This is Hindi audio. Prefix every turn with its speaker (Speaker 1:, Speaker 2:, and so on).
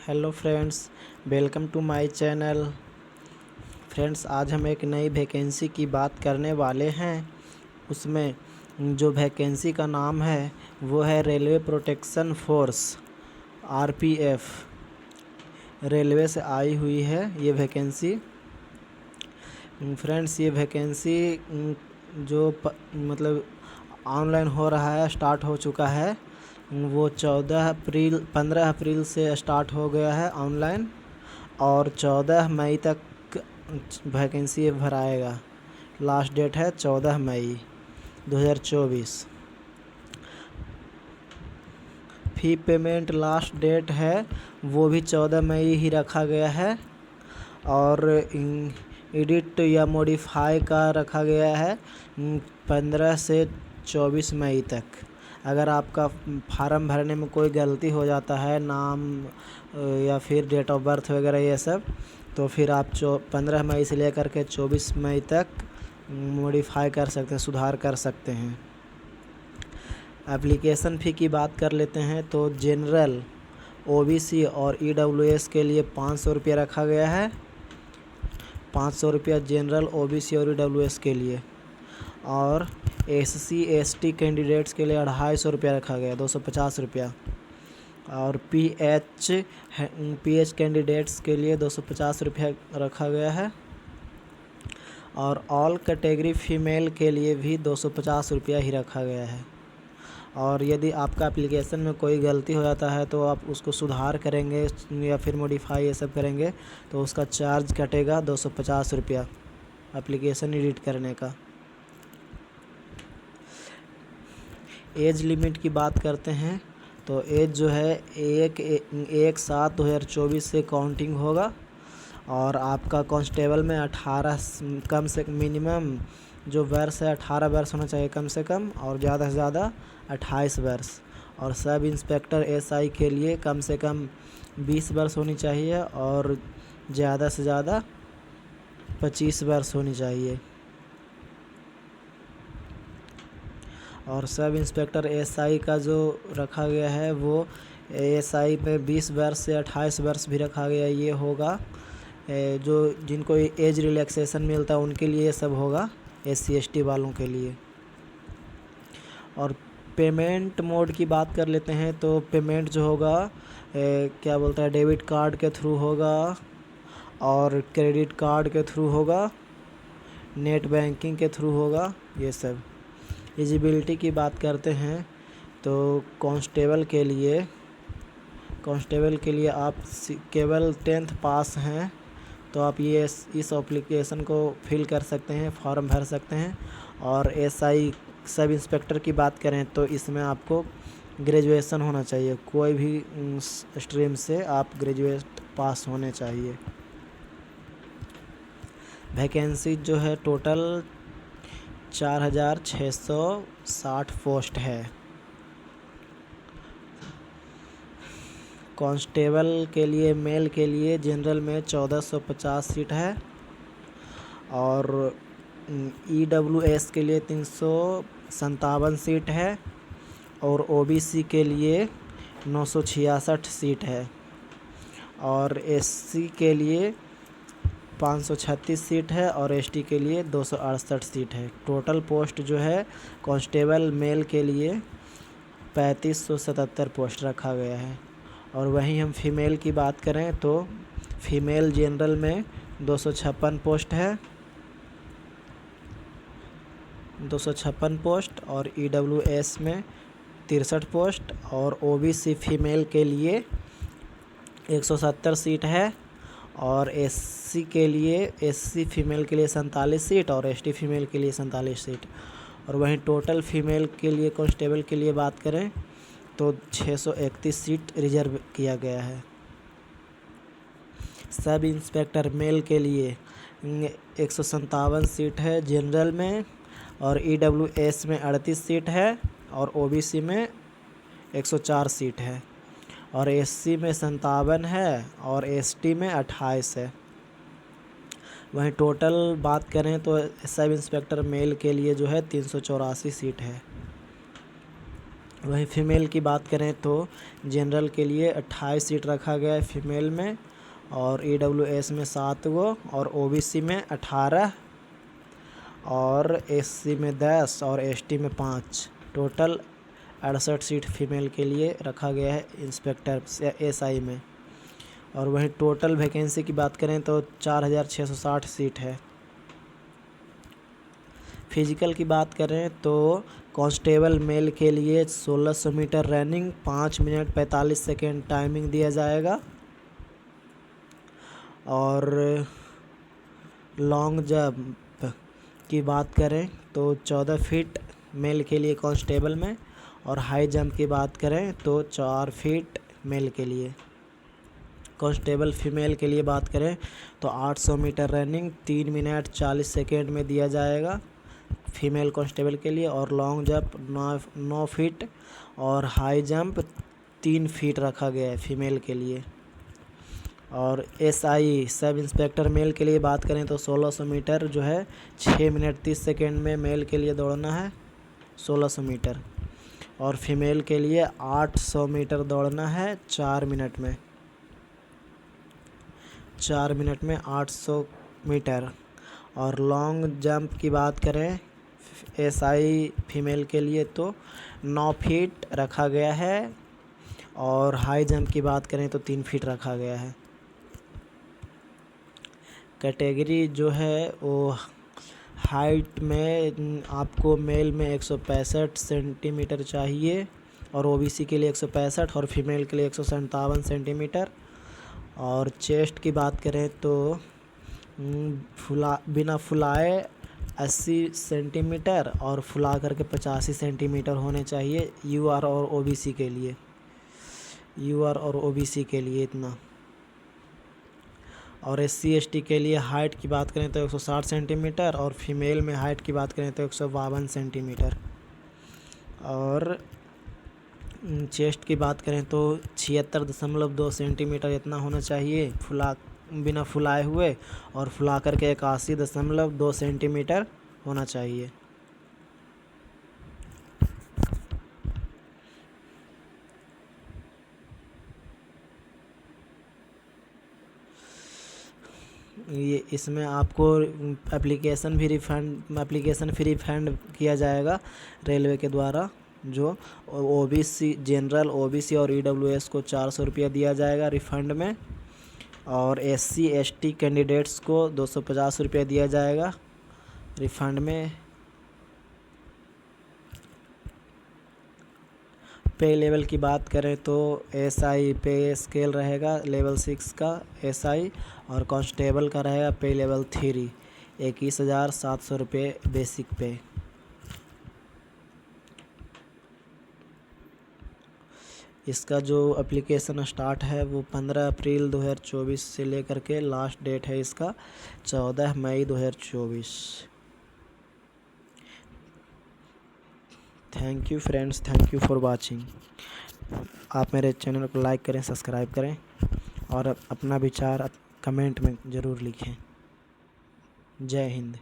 Speaker 1: Hello friends, welcome to my channel. Friends, आज हम एक नई वैकेंसी की बात करने वाले हैं। उसमें जो वैकेंसी का नाम है वो है railway protection force RPF. Railway से आई हुई है ये वैकेंसी। फ्रेंड्स, ये वैकेंसी मतलब ऑनलाइन हो रहा है, स्टार्ट हो चुका है। वो 15 अप्रैल से स्टार्ट हो गया है ऑनलाइन, और 14 मई तक वैकेंसी भराएगा। लास्ट डेट है 14 मई 2024। फी पेमेंट लास्ट डेट है वो भी 14 मई ही रखा गया है, और एडिट या मॉडिफाई का रखा गया है 15 से 24 मई तक। अगर आपका फार्म भरने में कोई गलती हो जाता है, नाम या फिर डेट ऑफ बर्थ वगैरह ये सब, तो फिर आप 15 मई से लेकर के 24 मई तक मॉडिफाई कर सकते हैं, सुधार कर सकते हैं। एप्लीकेशन फ़ी की बात कर लेते हैं तो जनरल, ओबीसी और ईडब्ल्यूएस के लिए 500 रुपया रखा गया है। 500 रुपया जनरल, ओबीसी और ईडब्ल्यूएस के लिए। और एससी एसटी कैंडिडेट्स के लिए 250 रुपया रखा गया, 250 रुपया। और पीएच कैंडिडेट्स के लिए 250 रुपया रखा गया है। और ऑल कैटेगरी फीमेल के लिए भी 250 रुपया ही रखा गया है। और यदि आपका एप्लीकेशन में कोई गलती हो जाता है तो आप उसको सुधार करेंगे या फिर मॉडिफाई ये सब करेंगे तो उसका चार्ज कटेगा 250 रुपया एप्लीकेशन एडिट करने का। एज लिमिट की बात करते हैं तो एज जो है 1/7/2024 से काउंटिंग होगा। और आपका कांस्टेबल में 18 कम से मिनिमम जो वर्ष है 18 वर्ष होना चाहिए कम से कम, और ज़्यादा से ज़्यादा 28 वर्ष। और सब इंस्पेक्टर एसआई के लिए कम से कम 20 वर्ष होनी चाहिए, और ज़्यादा से ज़्यादा 25 वर्ष होनी चाहिए। और सब इंस्पेक्टर एसआई का जो रखा गया है वो एसआई पे 20 वर्ष से 28 वर्ष भी रखा गया। ये होगा जो जिनको एज रिलैक्सेशन मिलता है उनके लिए ये सब होगा, एससी एसटी वालों के लिए। और पेमेंट मोड की बात कर लेते हैं तो पेमेंट जो होगा क्या बोलता है, डेबिट कार्ड के थ्रू होगा और क्रेडिट कार्ड के थ्रू होगा, नेट बैंकिंग के थ्रू होगा, ये सब। एलिजिबिलिटी की बात करते हैं तो कांस्टेबल के लिए आप केवल 10th पास हैं तो आप ये इस एप्लीकेशन को फिल कर सकते हैं, फॉर्म भर सकते हैं। और एसआई सब इंस्पेक्टर की बात करें तो इसमें आपको ग्रेजुएशन होना चाहिए, कोई भी स्ट्रीम से आप ग्रेजुएट पास होने चाहिए। वैकेंसी जो है टोटल 4660 पोस्ट है। कांस्टेबल के लिए मेल के लिए जनरल में 1450 सीट है, और ईडब्ल्यूएस के लिए 357 सीट है, और ओबीसी के लिए 966 सीट है, और एससी के लिए 536 सीट है, और एसटी के लिए 268 सीट है। टोटल पोस्ट जो है कांस्टेबल मेल के लिए 3577 पोस्ट रखा गया है। और वहीं हम फीमेल की बात करें तो फीमेल जनरल में 256 पोस्ट है, 256 पोस्ट, और ईडब्ल्यूएस में 63 पोस्ट, और ओबीसी फीमेल के लिए 170 सीट है, और एससी फीमेल के लिए 47 सीट, और एसटी फीमेल के लिए 47 सीट। और वहीं टोटल फीमेल के लिए कांस्टेबल के लिए बात करें तो 631 सीट रिजर्व किया गया है। सब इंस्पेक्टर मेल के लिए 157 सीट है जनरल में, और ईडब्ल्यूएस में 38 सीट है, और ओबीसी में 104 सीट है, और एससी में 57 है, और एसटी में 28 है। वहीं टोटल बात करें तो सब इंस्पेक्टर मेल के लिए जो है 384 सीट है। वहीं फीमेल की बात करें तो जनरल के लिए 28 सीट रखा गया है फीमेल में, और EWS में 7 गो, और OBC में 18, और SC में 10, और ST में 5। टोटल 68 सीट फीमेल के लिए रखा गया है इंस्पेक्टर SI में। और वहीं टोटल वैकेंसी की बात करें तो 4660 सीट है। फिजिकल की बात करें तो कांस्टेबल मेल के लिए 1600 metre running, 5 minute 45 second timing दिया जाएगा। और लॉन्ग जंप की बात करें तो 14 फीट मेल के लिए कांस्टेबल में, और हाई जंप की बात करें तो 4 फीट मेल के लिए। कांस्टेबल फीमेल के लिए बात करें तो 800 मीटर रनिंग 3 मिनट 40 सेकेंड में दिया जाएगा फीमेल कांस्टेबल के लिए, और लॉन्ग जंप 9 फीट, और हाई जंप 3 फीट रखा गया है फीमेल के लिए। और SI सब इंस्पेक्टर मेल के लिए बात करें तो 1600 मीटर जो है 6 मिनट 30 सेकेंड में मेल के लिए दौड़ना है 1600 मीटर, और फीमेल के लिए 800 मीटर दौड़ना है 4 मिनट में, 4 मिनट में 800 मीटर। और लॉन्ग जंप की बात करें SI फीमेल के लिए तो 9 फीट रखा गया है, और हाई जंप की बात करें तो 3 फीट रखा गया है। कैटेगरी जो है वो हाइट में आपको मेल में 165 सेंटीमीटर चाहिए, और OBC के लिए 165, और फीमेल के लिए 157 सेंटीमीटर। और चेस्ट की बात करें तो बिना फुलाए 80 सेंटीमीटर, और फुला करके 85 सेंटीमीटर होने चाहिए UR और OBC के लिए, UR और OBC के लिए इतना। और SC ST के लिए हाइट की बात करें तो 160 सेंटीमीटर, और फीमेल में हाइट की बात करें तो 152 सेंटीमीटर। और चेस्ट की बात करें तो 76.2 सेंटीमीटर इतना होना चाहिए बिना फुलाए हुए, और फुला करके 81.2 सेंटीमीटर होना चाहिए। ये इसमें आपको एप्लीकेशन फ़ी रिफंड किया जाएगा रेलवे के द्वारा। जो OBC जनरल OBC और EWS को 400 रुपया दिया जाएगा रिफ़ंड में, और SC ST कैंडिडेट्स को 250 रुपया दिया जाएगा रिफ़ंड में। पे लेवल की बात करें तो SI पे स्केल रहेगा लेवल 6 का SI, और कांस्टेबल का रहेगा पे लेवल 3, 21,700 रुपये बेसिक पे। इसका जो एप्लीकेशन स्टार्ट है वो 15 अप्रैल 2024 से लेकर के लास्ट डेट है इसका 14 मई 2024। Thank you friends, thank you for watching. आप मेरे चैनल को लाइक करें, सब्सक्राइब करें, और अपना विचार कमेंट में ज़रूर लिखें। जय हिंद।